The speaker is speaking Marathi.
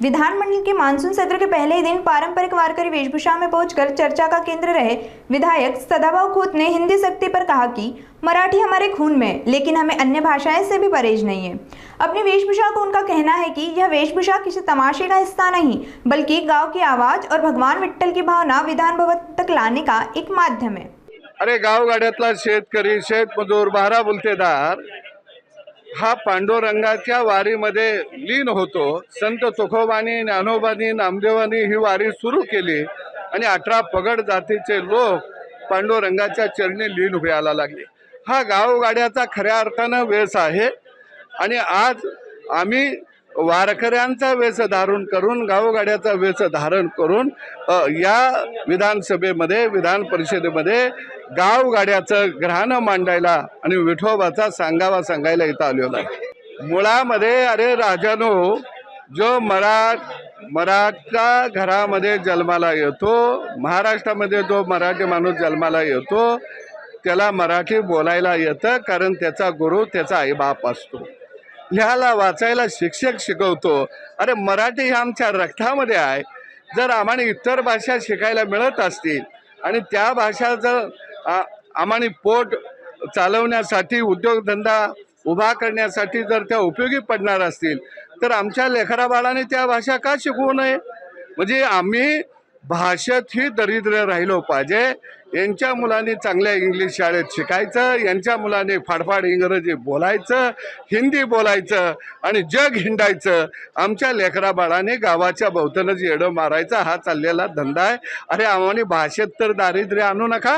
विधानमंडल के मानसून सत्र के पहले ही दिन पारंपरिक वारकरी वेशभूषा में पहुंचकर चर्चा का केंद्र रहे विधायक सदाभाऊ खोत ने हिंदी सक्ति पर कहा कि मराठी हमारे खून में है, लेकिन हमें अन्य भाषाएं से भी परहेज नहीं है। अपनी वेशभूषा को उनका कहना है कि यह वेशभूषा किसी तमाशे का हिस्सा नहीं, बल्कि गाँव की आवाज और भगवान विठ्ठल की भावना विधान भवन तक लाने का एक माध्यम है। अरे गावगाड्यातला शेतकरी, शेतमजूर, बारा बुलतेदार हा पांडुरंगाच्या वारीमध्ये लीन होतो। संत तुकोबांनी, ज्ञानोबांनी, नामदेवांनी ही वारी सुरू केली आणि 18 पगड जातीचे लोक पांडुरंगाच्या चरणी लीन व्हायला लागले। हा गावगाड्याचा खऱ्या अर्थानं वेश आहे आणि आज आम्ही वारकऱ्यांचा वेश धारण करून, गावगाड्याचा वेश धारण करून या विधानसभेमध्ये, विधान परिषदेमध्ये गावगाड्याचं ग्रहानं मांडायला आणि विठोबाचा सांगावा सांगायला इथं आलेलो आहे। मुळामध्ये अरे राजानो, जो मराठा घरामध्ये जन्माला येतो, महाराष्ट्रामध्ये जो मराठी माणूस जन्माला येतो त्याला मराठी बोलायला येतं, कारण त्याचा गुरु त्याचा आईबाप असतो। लिहायला वाचायला शिक्षक शिकवतो। अरे मराठी ही आमच्या रक्तामध्ये आहे। जर आम्हाला इतर भाषा शिकायला मिळत असतील आणि त्या भाषा जर आम्हाला पोट चालवण्यासाठी, उद्योगधंदा उभा करण्यासाठी जर त्या उपयोगी पडणार असतील तर आमच्या लेकराबाळाने त्या भाषा का शिकवू नये? म्हणजे आम्ही भाषेत ही दरिद्र राहिलो पाहिजे। यांच्या मुलांनी चांगल्या इंग्लिश शाळेत शिकायचं, यांच्या मुलांनी फाडफाड इंग्रजी बोलायचं, हिंदी बोलायचं आणि जग हिंडायचं। आमच्या लेकराबाळाने गावाच्या भोवतनच येडं मारायचा हा चाललेला धंदा आहे। अरे आम्हाला भाषेत तर दारिद्र्य आणू नका।